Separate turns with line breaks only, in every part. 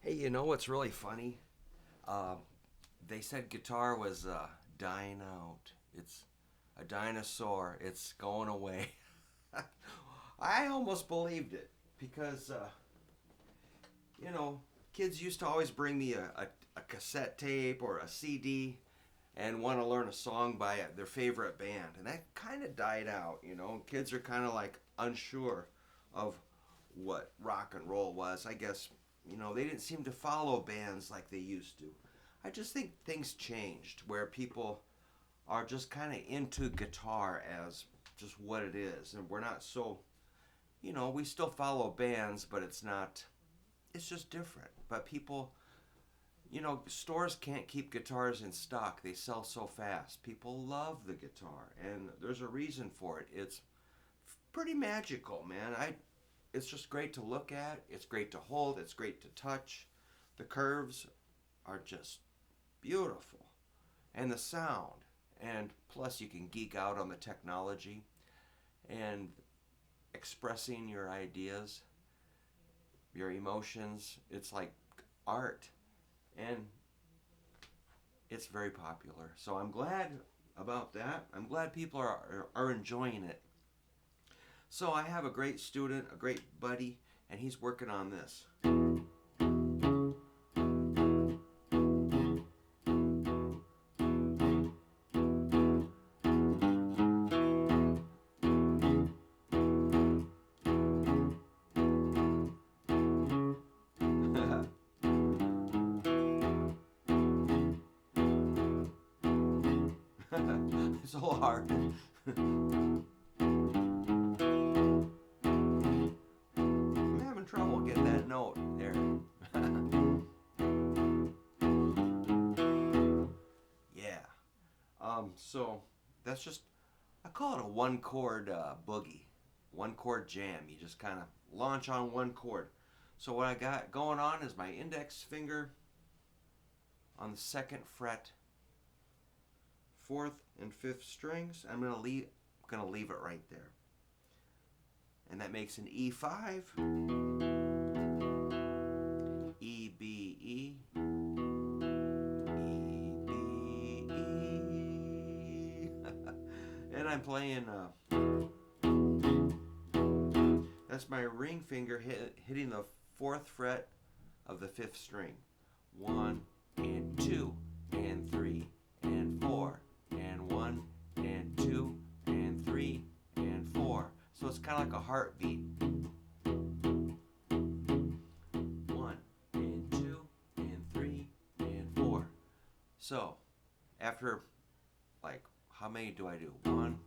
Hey, you know what's really funny? Uh, they said guitar was dying out. It's a dinosaur. It's going away. I almost believed it because, you know, kids used to always bring me a cassette tape or a CD and want to learn a song by their favorite band. And that kind of died out, you know. Kids are kind of like unsure of what rock and roll was. I guess, they didn't seem to follow bands like they used to. I just think things changed where people are just kind of into guitar as just what it is. And we're not so, we still follow bands, but it's just different. But people, stores can't keep guitars in stock. They sell so fast. People love the guitar, and there's a reason for it. It's pretty magical, man. It's just great to look at. It's great to hold. It's great to touch. The curves are just beautiful, and the sound, and plus you can geek out on the technology and expressing your ideas, your emotions. It's like art, and it's very popular. So I'm glad about that. I'm glad people are enjoying it. So I have a great student, a great buddy, and he's working on this. It's a little hard. I'm having trouble getting that note there. Yeah. So that's just, I call it a one chord boogie, one chord jam. You just kind of launch on one chord. So what I got going on is my index finger on the second fret, fourth and fifth strings. I'm gonna leave it right there, and that makes an E5, E B E, E B E, and I'm playing. That's my ring finger hitting the fourth fret of the fifth string. 1 and 2 and 3 and 4 and 1 and 2 and 3 and 4. So it's kind of like a heartbeat. 1 and 2 and 3 and 4. So after, like, how many do I do? 1,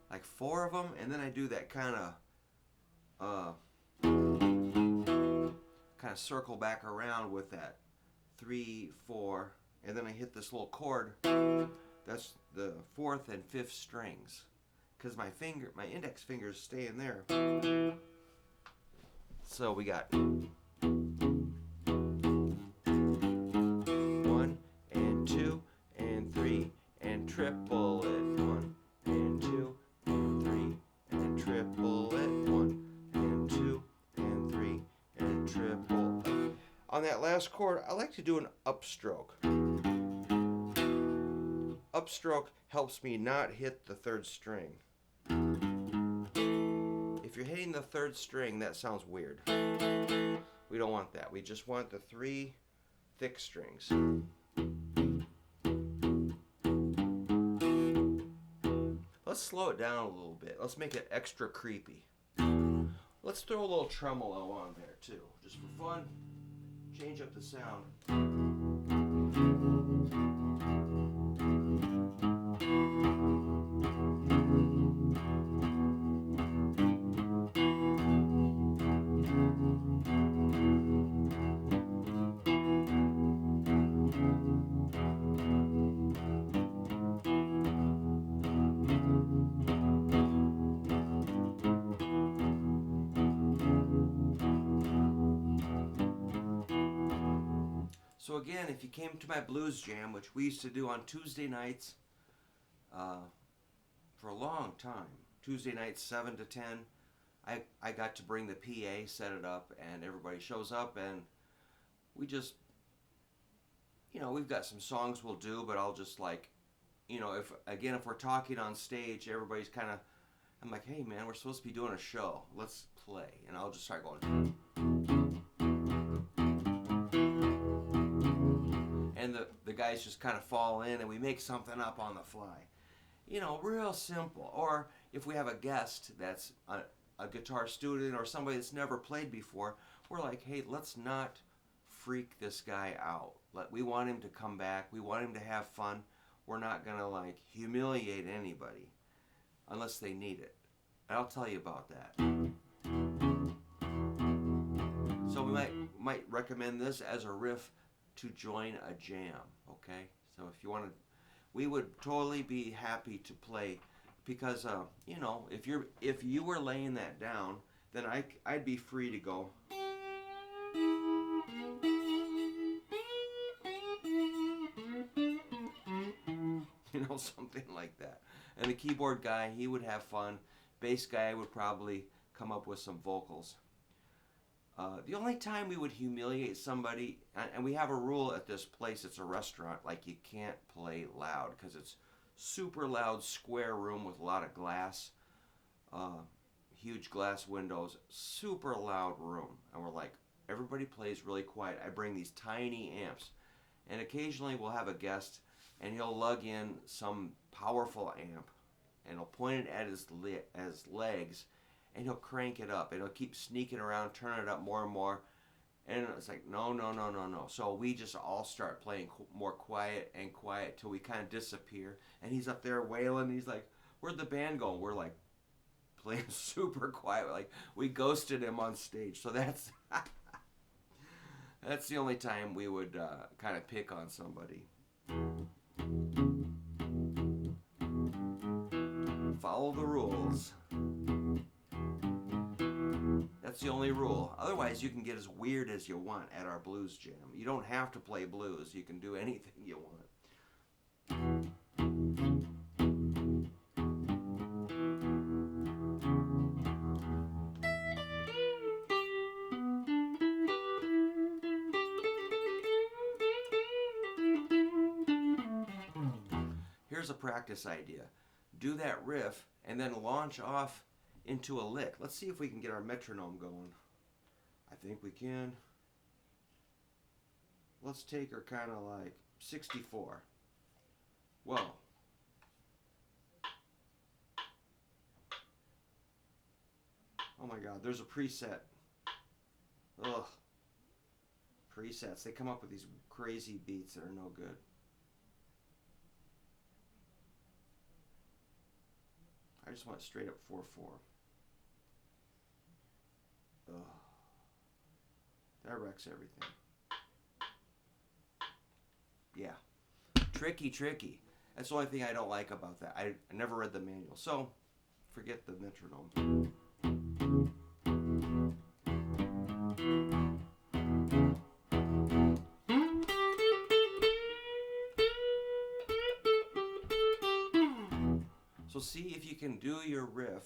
like 4 of them, and then I do that kind of circle back around with that 3, 4, and then I hit this little chord. That's the fourth and fifth strings, because my index finger is staying there. So we got 1 and 2 and 3 and triple it. 1 and 2 and 3 and triple it. 1 and 2 and 3 and triple it. On that last chord, I like to do an upstroke. Upstroke helps me not hit the third string. If you're hitting the third string, that sounds weird. We don't want that. We just want the 3 thick strings. Let's slow it down a little bit. Let's make it extra creepy. Let's throw a little tremolo on there too, just for fun. Change up the sound. So again, if you came to my blues jam, which we used to do on Tuesday nights, for a long time. Tuesday nights, 7 to 10. I got to bring the PA, set it up, and everybody shows up, and we just, we've got some songs we'll do, but I'll just like, if we're talking on stage, everybody's kind of, I'm like, hey man, we're supposed to be doing a show. Let's play. And I'll just start going. And the guys just kind of fall in and we make something up on the fly. Real simple. Or if we have a guest that's a guitar student or somebody that's never played before, we're like, hey, let's not freak this guy out. We want him to come back. We want him to have fun. We're not going to like humiliate anybody unless they need it. And I'll tell you about that. So we might recommend this as a riff to join a jam, okay? So if you want to, we would totally be happy to play because if you were laying that down, then I'd be free to go. Something like that. And the keyboard guy, he would have fun. Bass guy would probably come up with some vocals. The only time we would humiliate somebody, and we have a rule at this place, it's a restaurant, like you can't play loud because it's super loud square room with a lot of glass, huge glass windows, super loud room. And we're like, everybody plays really quiet. I bring these tiny amps, and occasionally we'll have a guest and he'll lug in some powerful amp and he'll point it at his legs and he'll crank it up and he'll keep sneaking around, turn it up more and more, and it's like no. So we just all start playing more quiet and quiet till we kind of disappear, and he's up there wailing. He's like, where'd the band go? We're like playing super quiet, like we ghosted him on stage. So that's that's the only time we would kind of pick on somebody. Follow the rules. That's the only rule. Otherwise, you can get as weird as you want at our blues jam. You don't have to play blues. You can do anything you want. Here's a practice idea. Do that riff and then launch off into a lick. Let's see if we can get our metronome going. I think we can. Let's take her kind of like 64. Whoa. Oh my God, there's a preset. Ugh. Presets. They come up with these crazy beats that are no good. I just want straight up 4/4. Ugh. That wrecks everything. Yeah. Tricky. That's the only thing I don't like about that. I never read the manual. So, forget the metronome. So see if you can do your riff.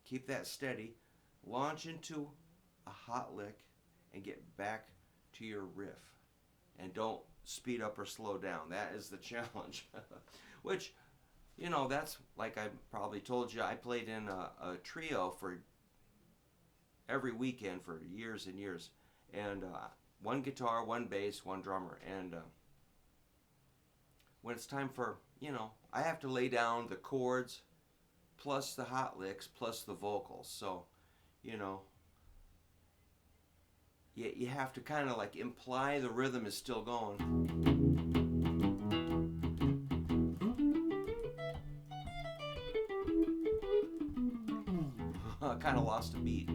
Keep that steady. Launch into a hot lick and get back to your riff. And don't speed up or slow down. That is the challenge. Which, that's like I probably told you, I played in a trio for every weekend for years and years. And one guitar, one bass, one drummer. And when it's time for, I have to lay down the chords plus the hot licks plus the vocals. So, you have to kind of like imply the rhythm is still going. I kind of lost a beat.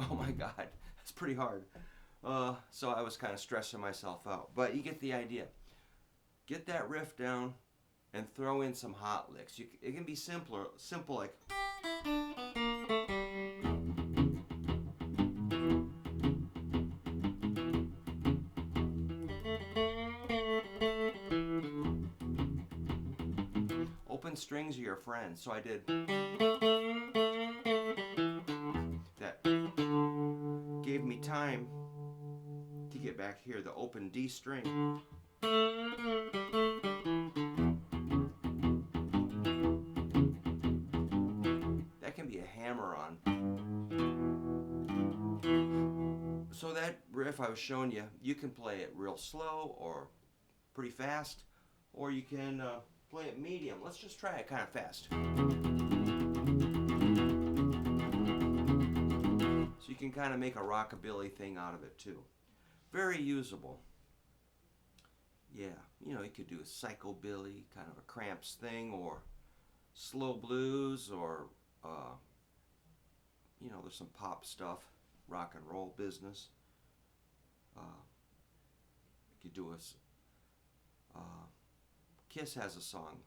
Oh my God, that's pretty hard. So I was kind of stressing myself out. But you get the idea. Get that riff down, and throw in some hot licks. It can be simple like. Open strings are your friends. So I did that. Gave me time to get back here, the open D string. That can be a hammer on. So that riff I was showing you, you can play it real slow or pretty fast, or you can play it medium. Let's just try it kind of fast. So you can kind of make a rockabilly thing out of it too. Very usable. Yeah, you know, you could do a psychobilly, kind of a Cramps thing, or slow blues, or you know, there's some pop stuff, rock and roll business. You could do a Kiss has a song.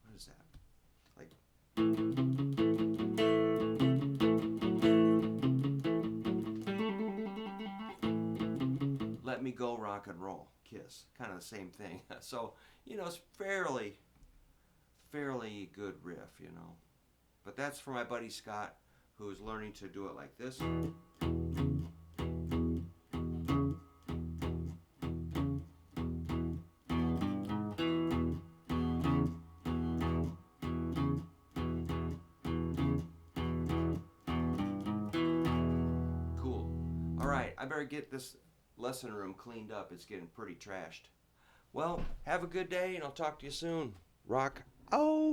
What is that? Like. Let Me Go Rock and Roll, Kiss. Kind of the same thing. So, you know, it's fairly good riff, you know. But that's for my buddy Scott, who's learning to do it like this. Cool. All right, I better get this lesson room cleaned up. It's getting pretty trashed. Well, have a good day, and I'll talk to you soon. Rock. Oh!